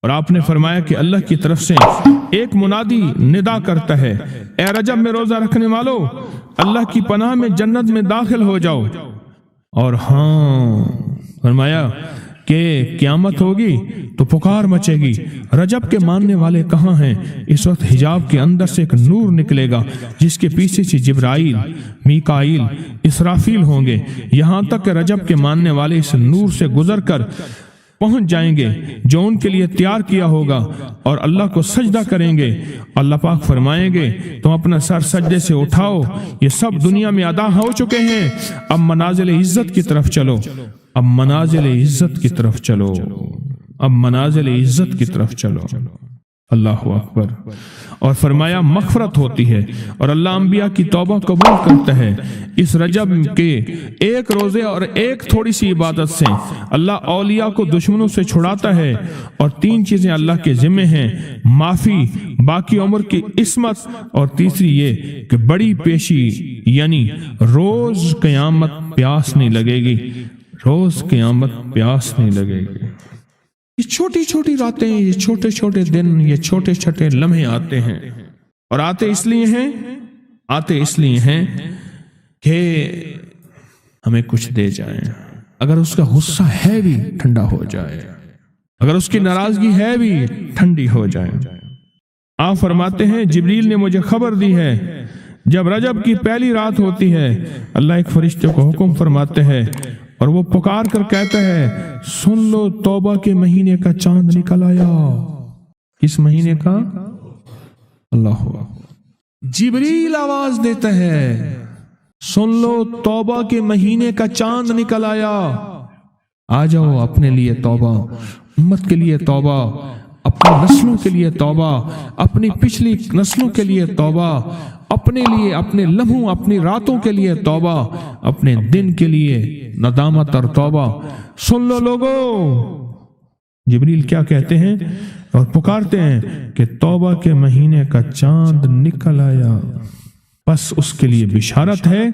اور آپ نے فرمایا کہ اللہ کی طرف سے ایک منادی ندا کرتا ہے، اے رجب میں روزہ رکھنے والو، اللہ کی پناہ میں جنت میں داخل ہو جاؤ۔ اور ہاں فرمایا کہ قیامت ہوگی تو پکار مچے گی، رجب کے ماننے والے کہاں ہیں؟ اس وقت حجاب کے اندر سے ایک نور نکلے گا جس کے پیچھے سے جبرائیل، میکائیل، اسرافیل ہوں گے، یہاں تک کہ رجب کے ماننے والے اس نور سے گزر کر پہنچ جائیں گے جو ان کے لیے تیار کیا ہوگا، اور اللہ کو سجدہ کریں گے۔ اللہ پاک فرمائیں گے تم اپنا سر سجدے سے اٹھاؤ، یہ سب دنیا میں ادا ہو چکے ہیں، اب منازل عزت کی طرف چلو، اب منازل عزت کی طرف چلو، اب منازل عزت کی طرف چلو۔ اللہ اکبر۔ اور فرمایا مغفرت ہوتی ہے اور اللہ انبیاء کی توبہ قبول کرتا ہے۔ اس رجب کے ایک روزے اور ایک تھوڑی سی عبادت سے اللہ اولیاء کو دشمنوں سے چھڑاتا ہے، اور 3 چیزیں اللہ کے ذمہ ہیں: معافی، باقی عمر کی عصمت، اور تیسری یہ کہ بڑی پیشی، یعنی روز قیامت پیاس نہیں لگے گی، روز قیامت پیاس نہیں لگے گی۔ یہ چھوٹی چھوٹی راتیں، یہ چھوٹے چھوٹے دن، یہ چھوٹے چھوٹے لمحے آتے ہیں، اور آتے اس لیے ہیں کہ ہمیں کچھ دے جائیں۔ اگر اس کا غصہ ہے بھی ٹھنڈا ہو جائے، اگر اس کی ناراضگی ہے بھی ٹھنڈی ہو جائے۔ آپ فرماتے ہیں جبریل نے مجھے خبر دی ہے جب رجب کی پہلی رات ہوتی ہے، اللہ ایک فرشتے کو حکم فرماتے ہیں اور وہ پکار کر کہتا ہے سن لو توبہ کے مہینے کا چاند نکل آیا۔ کس مہینے کا؟ اللہ جبریل آواز دیتا ہے سن لو توبہ کے مہینے کا چاند نکل آیا، آ جاؤ اپنے لیے توبہ، امت کے لیے توبہ، اپنی نسلوں کے لیے توبہ، اپنی پچھلی نسلوں کے لیے توبہ، اپنے لیے، اپنے لمحوں، اپنی راتوں کے لیے توبہ، اپنے دن کے لیے ندامت اور توبہ۔ سن لو لوگو، جبریل کیا کہتے ہیں اور پکارتے ہیں کہ توبہ کے مہینے کا چاند نکل آیا۔ بس اس کے لیے بشارت ہے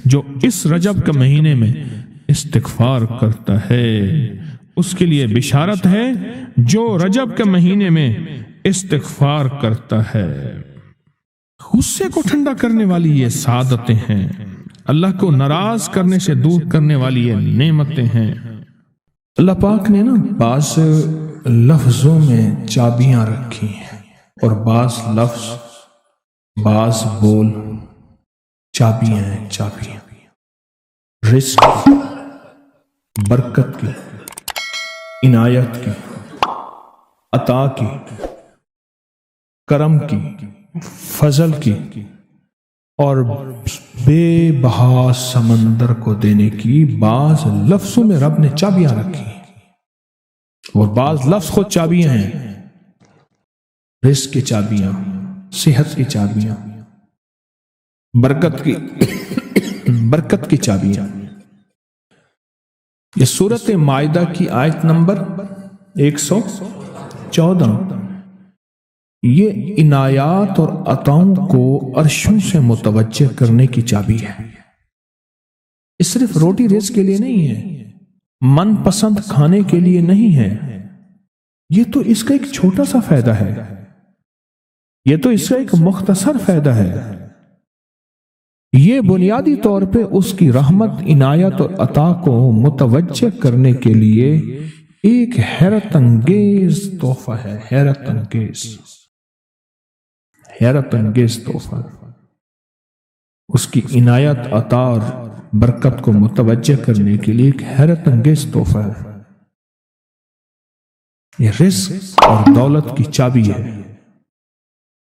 جو اس رجب کے مہینے میں استغفار کرتا ہے، اس کے لیے بشارت ہے جو رجب کے مہینے میں استغفار کرتا ہے۔ غصے کو ٹھنڈا کرنے والی یہ سعادتیں ہیں، اللہ کو ناراض کرنے سے دور کرنے والی یہ نعمتیں ہیں۔ اللہ پاک نے بعض لفظوں میں چابیاں رکھی ہیں، اور بعض لفظ، بعض بول چابیاں ہیں، چابیاں رزق کی، برکت کی، عنایت کی، عطا کی، کرم کی، فضل کی، اور بے بہا سمندر کو دینے کی بعض لفظوں میں رب نے چابیاں رکھی ہیں، اور بعض لفظ خود چابیاں ہیں۔ رزق کی چابیاں، صحت کی چابیاں، برکت کی چابیاں۔ یہ سورۃ مائدہ کی آیت نمبر 114 یہ عنایات اور عطاؤں کو عرشوں سے متوجہ کرنے کی چابی ہے۔ یہ صرف روٹی رزق کے لیے نہیں ہے، من پسند کھانے کے لیے نہیں ہے، یہ تو اس کا ایک چھوٹا سا فائدہ ہے، یہ تو اس کا ایک مختصر فائدہ ہے۔ یہ بنیادی طور پہ اس کی رحمت، عنایت اور عطا کو متوجہ کرنے کے لیے ایک حیرت انگیز تحفہ ہے، حیرت انگیز تحفہ۔ اس کی عنایت، عطا اور برکت کو متوجہ کرنے کے لیے ایک حیرت انگیز تحفہ ہے۔ یہ رزق اور دولت کی چابی ہے،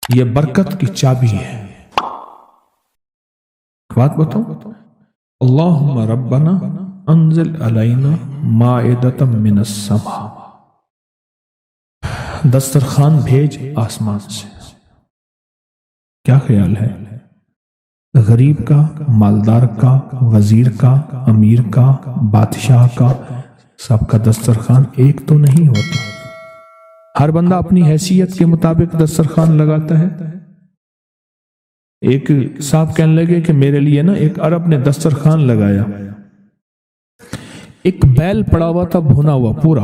یہ برکت کی چابی ہے۔ بات بتاؤ، اللہم ربنا انزل علینا مائدۃ من السماء، دسترخوان بھیج آسمان سے۔ کیا خیال ہے؟ غریب کا، مالدار کا، وزیر کا، امیر کا، بادشاہ کا، سب کا دسترخوان ایک تو نہیں ہوتا، ہر بندہ اپنی حیثیت کے مطابق دسترخوان لگاتا ہے۔ ایک صاحب کہنے لگے کہ میرے لیے ایک عرب نے دسترخوان لگایا، ایک بیل پڑا ہوا تھا بھنا ہوا پورا،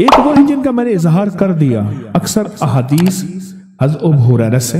ایک وہ ہے جن کا میں نے اظہار کر دیا، اکثر احادیث حضرت ابو ہریرہ سے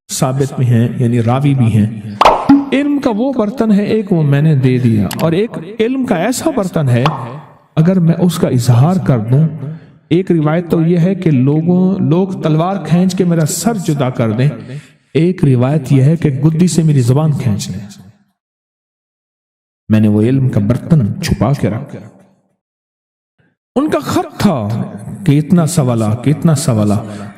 ثابت بھی ہیں، یعنی راوی بھی ہیں۔ علم کا وہ برتن ہے ایک، وہ میں نے دے دیا، اور ایک علم کا ایسا برتن ہے اگر میں اس کا اظہار کر دوں، ایک روایت تو یہ ہے کہ لوگ تلوار کھینچ کے میرا سر جدا کر دیں، ایک روایت یہ ہے کہ گدی سے میری زبان کھینچ لیں۔ میں نے وہ علم کا برتن چھپا کے رکھا۔ ان کا خط تھا کہ اتنا سوالا،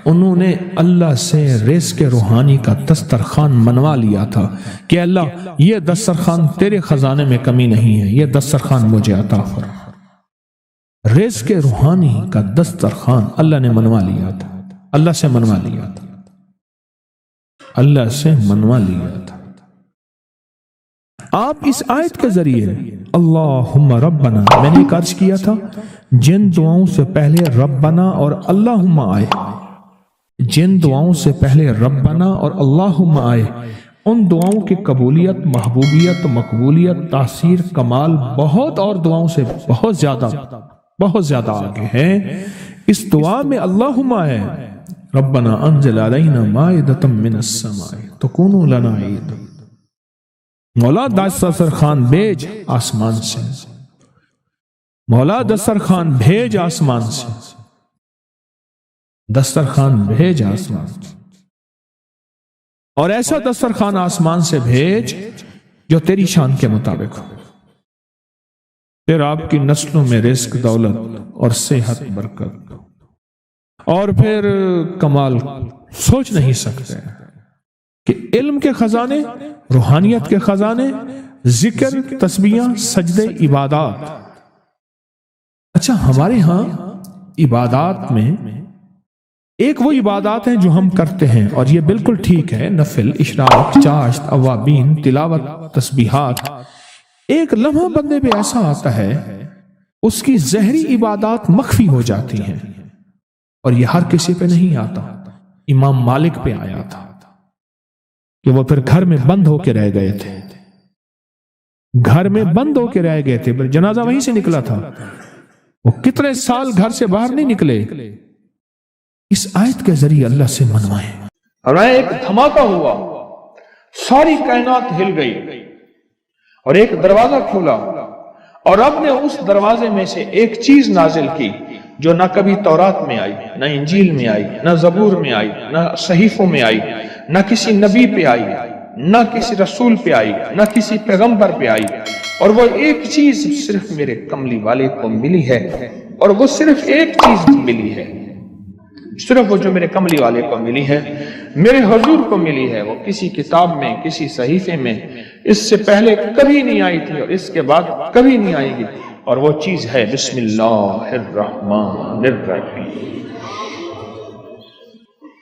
انہوں نے اللہ سے رزق روحانی کا دسترخوان منوا لیا تھا کہ اللہ یہ دسترخوان تیرے خزانے میں کمی نہیں ہے، یہ دسترخوان مجھے عطا فرما۔ رزق روحانی کا دسترخوان اللہ نے منوا لیا تھا، اللہ سے منوا لیا تھا، اللہ سے منوا لیا تھا۔ آپ اس آیت کے ذریعے اللہم ربنا، میں نے عرض کیا تھا جن دعاؤں سے پہلے ربنا اور اللہم آئے، جن دعاؤں سے پہلے ربنا اور اللہم آئے، ان دعاؤں کی قبولیت، محبوبیت، مقبولیت، تاثیر، کمال بہت اور دعاؤں سے بہت زیادہ آگے ہے۔ اس دعا میں اللہم آئے ربنا انزل علینا مائدۃ من السماء تکون لنا عید، مولا دسترخوان بھیج آسمان سے، مولا دسترخوان بھیج آسمان سے، دسترخوان بھیج آسمان سے، اور ایسا دسترخوان آسمان سے بھیج جو تیری شان کے مطابق ہو، پھر آپ کی نسلوں میں رزق، دولت اور صحت، برکت، اور پھر کمال سوچ نہیں سکتے کہ علم کے خزانے، روحانیت کے خزانے، ذکر، تسبیحاں، سجدے، عبادات۔ اچھا، ہمارے ہاں عبادات میں ایک وہ عبادات ہیں جو ہم کرتے ہیں اور یہ بالکل ٹھیک ہے، نفل، اشراق، چاشت، اوابین، تلاوت، تسبیحات۔ ایک لمحہ بندے پہ ایسا آتا ہے اس کی ظاہری عبادات مخفی ہو جاتی ہیں، اور یہ ہر کسی پہ نہیں آتا۔ امام مالک پہ آیا تھا کہ وہ پھر گھر میں بند ہو کے رہ گئے تھے، گھر میں بند ہو کے رہ گئے تھے، پھر جنازہ وہیں سے نکلا تھا، وہ کتنے سال گھر سے باہر نہیں نکلے۔ اس آیت کے ذریعے اللہ سے منوائیں، اور ایک دھماکہ ہوا، ساری کائنات ہل گئی، اور ایک دروازہ کھولا، اور رب نے اس دروازے میں سے ایک چیز نازل کی جو نہ کبھی تورات میں آئی، نہ انجیل میں آئی، نہ زبور میں آئی، نہ صحیفوں میں آئی، نہ کسی نبی پہ آئی، نہ کسی رسول پہ آئی، نہ کسی پیغمبر پہ آئی، اور وہ ایک چیز صرف میرے کملی والے کو ملی ہے، اور وہ صرف ایک چیز ملی ہے، صرف وہ جو میرے کملی والے کو ملی ہے، میرے حضور کو ملی ہے، وہ کسی کتاب میں، کسی صحیفے میں اس سے پہلے کبھی نہیں آئی تھی، اور اس کے بعد کبھی نہیں آئے گی، اور وہ چیز ہے بسم اللہ الرحمن الرحیم۔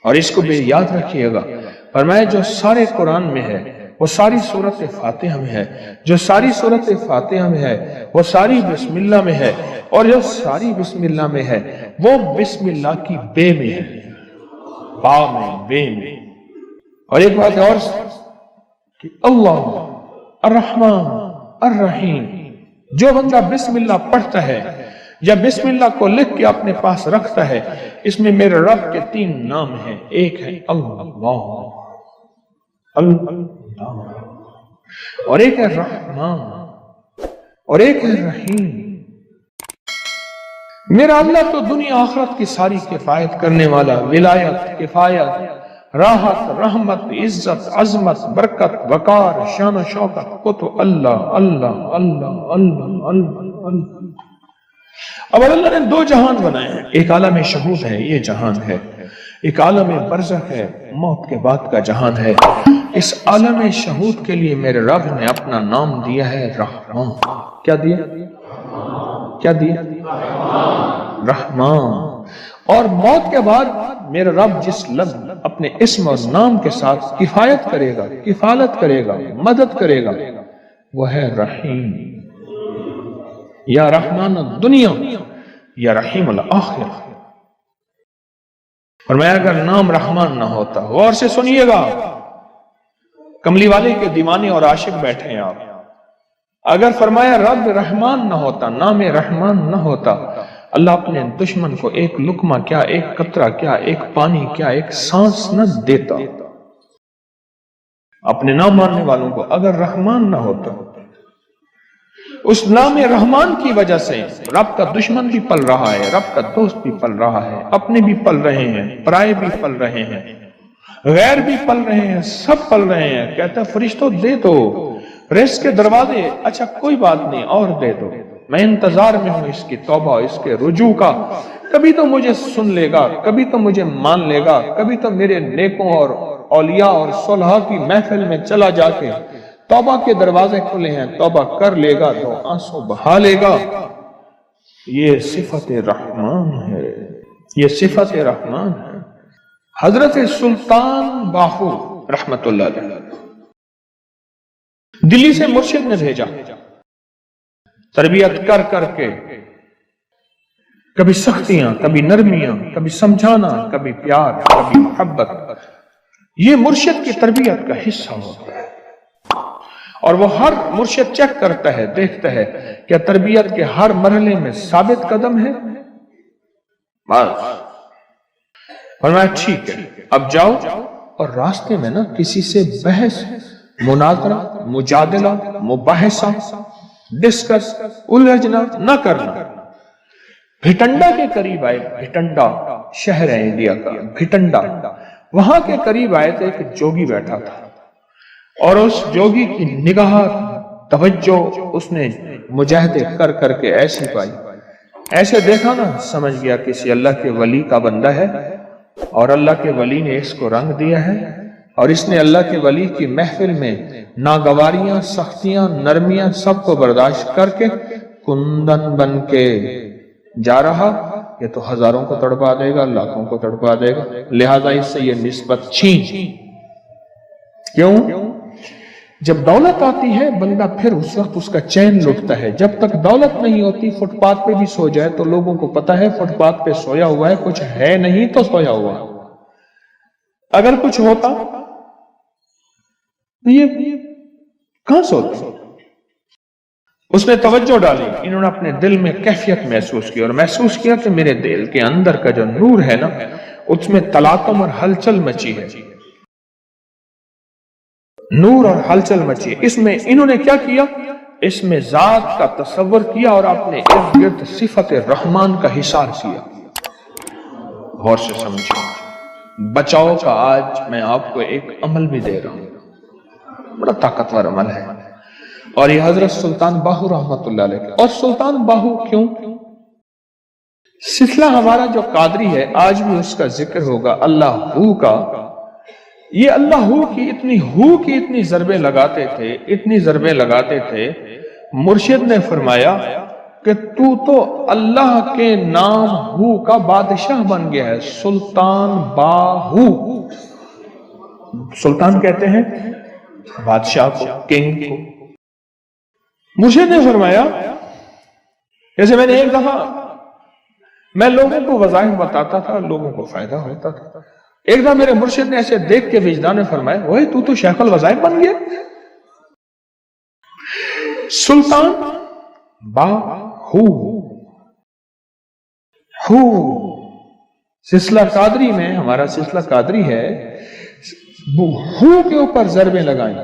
اور اس کو بھی یاد رکھیے گا، فرمایا جو سارے قرآن میں ہے وہ ساری سورت فاتحہ میں ہے، جو ساری سورت فاتحہ میں ہے وہ ساری بسم اللہ میں ہے، اور جو ساری بسم اللہ میں ہے وہ بسم اللہ کی بے میں ہے، با میں، بے میں۔ اور ایک بات اور کہ اللہ الرحمن الرحیم، جو بندہ بسم اللہ پڑھتا ہے یا بسم اللہ کو لکھ کے اپنے پاس رکھتا ہے، اس میں میرے رب کے 3 نام ہیں، ایک ہے اللہ، اور ایک ہے رحمان، اور ایک ہے رحیم۔ میرا اللہ تو دنیا آخرت کی ساری کفایت کرنے والا، ولایت، کفایت، راحت، رحمت، عزت، عظمت، برکت، وقار، شان و شوکت کو تو اللہ اللہ اللہ اللہ اللہ اللہ۔ اب اللہ نے 2 جہان بنائے ہیں، ایک عالم شہود ہے، یہ جہان ہے، ایک عالم برزخ ہے، موت کے بعد کا جہان ہے۔ اس عالم شہود کے لیے میرے رب نے اپنا نام دیا ہے رحمان۔ کیا دیا؟ کیا دیا؟ رحمان۔ اور موت کے بعد میرا رب جس لفظ اپنے اسم اور نام کے ساتھ کفایت کرے گا، کفالت کرے گا، مدد کرے گا، وہ ہے رحیم۔ یا رحمان الدنیا یا رحیم الآخرہ۔ فرمایا اگر نام رحمان نہ ہوتا، غور سے سنیے گا، کملی والے کے دیوانے اور عاشق بیٹھے ہیں آپ، اگر فرمایا رب رحمان نہ ہوتا، نام رحمان نہ ہوتا، اللہ اپنے دشمن کو ایک لقمہ کیا، ایک قطرہ کیا، ایک پانی کیا، ایک سانس نہ دیتا۔ اپنے نہ ماننے والوں کو اگر رحمان نہ ہوتا، اس نام رحمان کی وجہ سے رب کا دشمن بھی پل رہا ہے، رب کا دوست بھی پل رہا ہے، اپنے بھی پل رہے ہیں، پرائے بھی پل رہے ہیں، غیر بھی پل رہے ہیں، سب پل رہے ہیں۔ کہتا ہے فرشتوں دے دو رزق کے دروازے، اچھا کوئی بات نہیں اور دے دو، میں انتظار میں ہوں اس کی توبہ، اس کے رجوع کا، کبھی تو مجھے سن لے گا، کبھی تو مجھے مان لے گا، کبھی تو میرے نیکوں اور اولیاء اور صلحاء کی محفل میں چلا جا کے توبہ کے دروازے کھلے ہیں، توبہ کر لے گا تو آنسو بہا لے گا۔ یہ صفت رحمان ہے، یہ صفت رحمان ہے۔ حضرت سلطان باہو رحمت اللہ علیہ دلی سے مرشد نے بھیجا، تربیت کر کر کے، کبھی سختیاں، کبھی نرمیاں، کبھی سمجھانا، کبھی پیار، کبھی محبت، یہ مرشد کی تربیت کا حصہ ہوتا ہے۔ اور وہ ہر مرشد چیک کرتا ہے، دیکھتا ہے کہ تربیت کے ہر مرحلے میں ثابت قدم ہے، بس فرمایا ٹھیک ہے اب جاؤ، اور راستے میں نا کسی سے بحث، مناظرہ، مجادلہ، مباحثہ، ڈسکس، الجھنا نہ کرنا۔ بھٹنڈا کے قریب آئے، بھٹنڈا شہر ہے انڈیا کا، بھٹنڈا، وہاں کے قریب آئے تھے، ایک جوگی بیٹھا تھا، اور اس جوگی کی نگاہ توجہ اس نے مجاہدے کر کر کے ایسی پائی، ایسے دیکھا نا سمجھ گیا کسی اللہ کے ولی کا بندہ ہے، اور اللہ کے ولی نے اس کو رنگ دیا ہے، اور اس نے اللہ کے ولی کی محفل میں ناگواریاں، سختیاں، نرمیاں سب کو برداشت کر کے کندن بن کے جا رہا، یہ تو ہزاروں کو تڑپا دے گا، لاکھوں کو تڑپا دے گا، لہذا اس سے یہ نسبت چھین۔ کیوں؟ جب دولت آتی ہے بندہ پھر اس وقت اس کا چین لٹتا ہے، جب تک دولت نہیں ہوتی فٹ پاتھ پہ بھی سو جائے تو لوگوں کو پتا ہے فٹ پاتھ پہ سویا ہوا ہے، کچھ ہے نہیں تو سویا ہوا ہے، اگر کچھ ہوتا تو یہ کہاں سوتا؟ اس نے توجہ ڈالی، انہوں نے اپنے دل میں کیفیت محسوس کی، اور محسوس کیا کہ میرے دل کے اندر کا جو نور ہے نا اس میں تلاطم اور ہلچل مچی ہے، نور اور ہلچل مچی۔ اس میں انہوں نے کیا کیا؟ اس میں ذات کا تصور کیا اور اپنے ارد گرد صفت رحمان کا حصار کیا۔ غور سے سمجھو، بچاؤ کا آج میں آپ کو ایک عمل بھی دے رہا ہوں، بڑا طاقتور عمل ہے، اور یہ حضرت سلطان باہو رحمت اللہ علیہ کا۔ اور سلطان باہو کیوں؟ سلسلہ ہمارا جو قادری ہے آج بھی اس کا ذکر ہوگا، اللہ ہو کا۔ یہ اللہ ہو کی اتنی ضربیں لگاتے تھے، اتنی ضربیں لگاتے تھے، مرشد نے فرمایا کہ تو اللہ کے نام ہو کا بادشاہ بن گیا ہے، سلطان باہو۔ سلطان کہتے ہیں بادشاہ کو، کنگ کو۔ مرشد نے فرمایا، جیسے میں نے ایک دفعہ میں لوگوں کو وظائف بتاتا تھا، لوگوں کو فائدہ ہوتا تھا، ایک دفعہ میرے مرشد نے ایسے دیکھ کے وجدان نے فرمایا، وہی تو شیخ الوظائف بن گیا۔ سلطان باہو، سلسلہ قادری میں، ہمارا سلسلہ قادری ہے، ہو کے اوپر ضربیں لگائیں،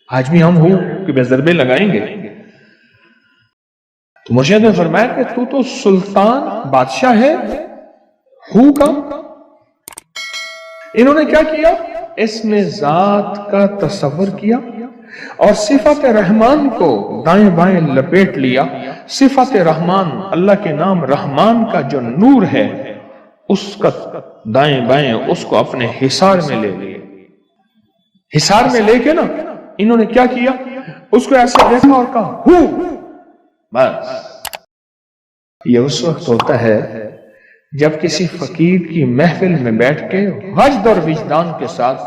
آج بھی ہم ہو کہ ضربیں لگائیں گے۔ تو مرشد نے فرمایا کہ تو سلطان بادشاہ ہے ہو کا۔ انہوں نے کیا کیا؟ اس میں ذات کا تصور کیا اور صفت رحمان کو دائیں بائیں لپیٹ لیا۔ صفت رحمان، اللہ کے نام رحمان کا جو نور ہے اس کا دائیں بائیں اس کو اپنے حصار میں لے لیا۔ حصار میں لے کے نا انہوں نے کیا کیا؟ اس کو ایسے دیکھا اور کہا ہو، بس۔ یہ اس وقت ہوتا ہے جب کسی فقیر کی محفل میں بیٹھ کے وجد اور وجدان کے ساتھ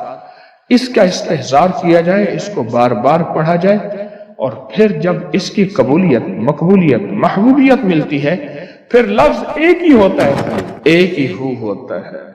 اس کا استحضار کیا جائے، اس کو بار بار پڑھا جائے، اور پھر جب اس کی قبولیت، مقبولیت، محبوبیت ملتی ہے، پھر لفظ ایک ہی ہوتا ہے، ایک ہی ہو ہوتا ہے۔